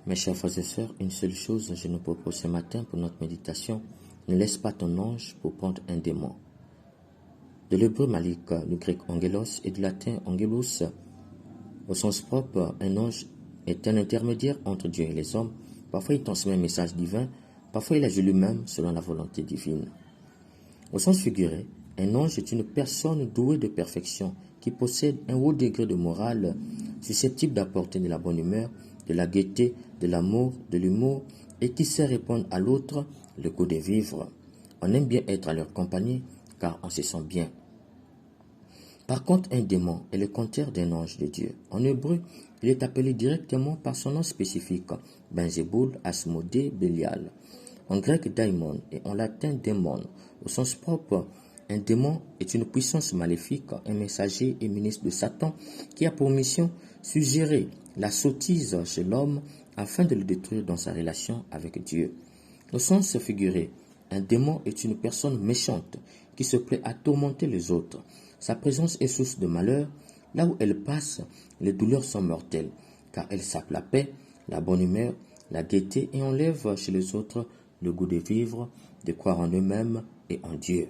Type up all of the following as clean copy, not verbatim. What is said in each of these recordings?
Mes chers frères et sœurs, une seule chose je nous propose ce matin pour notre méditation. Ne laisse pas ton ange pour prendre un démon. De l'hébreu malik, du grec angelos et du latin angelus, au sens propre, un ange est un intermédiaire entre Dieu et les hommes. Parfois il transmet un message divin, parfois il agit lui-même selon la volonté divine. Au sens figuré, un ange est une personne douée de perfection qui possède un haut degré de morale, susceptible d'apporter de la bonne humeur, de la gaieté, de l'amour, de l'humour, et qui sait répondre à l'autre le goût de vivre. On aime bien être à leur compagnie, car on se sent bien. Par contre, un démon est le contraire d'un ange de Dieu. En hébreu, il est appelé directement par son nom spécifique, Belzéboul, Asmodée, Bélial. En grec, daimon, et en latin, démon. Au sens propre, un démon est une puissance maléfique, un messager et ministre de Satan qui a pour mission suggérer la sottise chez l'homme afin de le détruire dans sa relation avec Dieu. Au sens figuré, un démon est une personne méchante qui se plaît à tourmenter les autres. Sa présence est source de malheur. Là où elle passe, les douleurs sont mortelles, car elle sape la paix, la bonne humeur, la gaieté et enlève chez les autres le goût de vivre, de croire en eux-mêmes et en Dieu.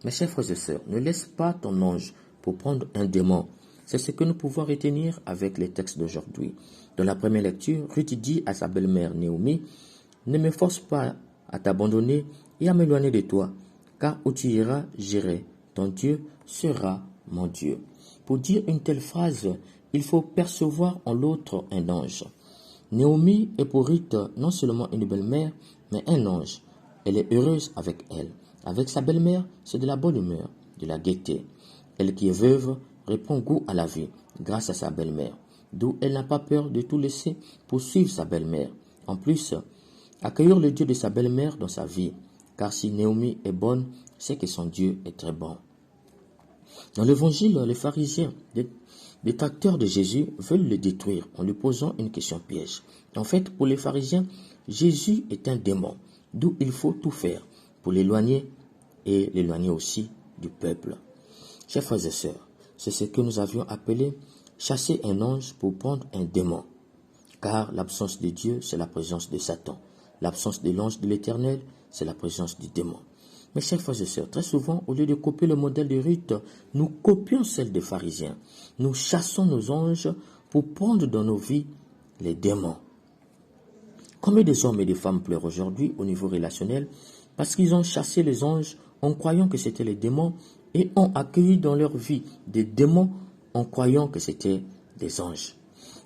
Mes chers frères et sœurs, ne laisse pas ton ange pour prendre un démon. C'est ce que nous pouvons retenir avec les textes d'aujourd'hui. Dans la première lecture, Ruth dit à sa belle-mère Naomi, « Ne me force pas à t'abandonner et à m'éloigner de toi, car où tu iras, j'irai. Ton Dieu sera mon Dieu. » Pour dire une telle phrase, il faut percevoir en l'autre un ange. Naomi est pour Ruth non seulement une belle-mère, mais un ange. Elle est heureuse avec elle. Avec sa belle-mère, c'est de la bonne humeur, de la gaieté. Elle qui est veuve reprend goût à la vie grâce à sa belle-mère, d'où elle n'a pas peur de tout laisser pour suivre sa belle-mère. En plus, accueillir le Dieu de sa belle-mère dans sa vie, car si Naomi est bonne, c'est que son Dieu est très bon. Dans l'évangile, les pharisiens, détracteurs de Jésus, veulent le détruire en lui posant une question piège. En fait, pour les pharisiens, Jésus est un démon, d'où il faut tout faire pour l'éloigner et l'éloigner aussi du peuple. Chers frères et sœurs, c'est ce que nous avions appelé chasser un ange pour prendre un démon. Car l'absence de Dieu, c'est la présence de Satan. L'absence de l'ange de l'Éternel, c'est la présence du démon. Mes chers frères et sœurs, très souvent, au lieu de copier le modèle de Ruth, nous copions celle des pharisiens. Nous chassons nos anges pour prendre dans nos vies les démons. Combien des hommes et des femmes pleurent aujourd'hui au niveau relationnel parce qu'ils ont chassé les anges en croyant que c'était les démons et ont accueilli dans leur vie des démons en croyant que c'était des anges.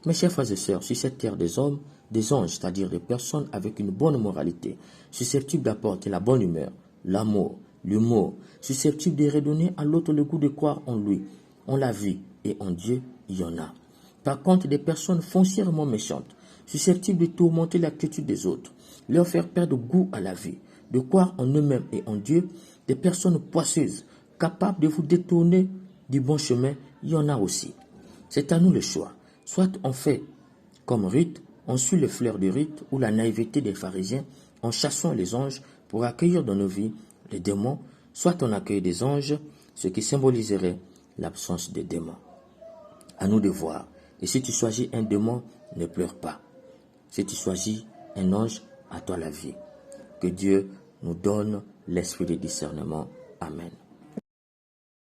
Mes chers frères et sœurs, sur cette terre des hommes, des anges, c'est-à-dire des personnes avec une bonne moralité, susceptibles d'apporter la bonne humeur, l'amour, l'humour, susceptibles de redonner à l'autre le goût de croire en lui, en la vie et en Dieu, il y en a. Par contre, des personnes foncièrement méchantes, susceptibles de tourmenter l'attitude des autres, leur faire perdre goût à la vie, de croire en eux-mêmes et en Dieu, des personnes poisseuses, capables de vous détourner du bon chemin, il y en a aussi. C'est à nous le choix. Soit on fait comme Ruth, on suit les fleurs de Ruth ou la naïveté des pharisiens en chassant les anges pour accueillir dans nos vies les démons, soit on accueille des anges, ce qui symboliserait l'absence des démons. À nous de voir. Et si tu choisis un démon, ne pleure pas. Si tu choisis un ange, à toi la vie. Que Dieu nous donne l'esprit de discernement. Amen.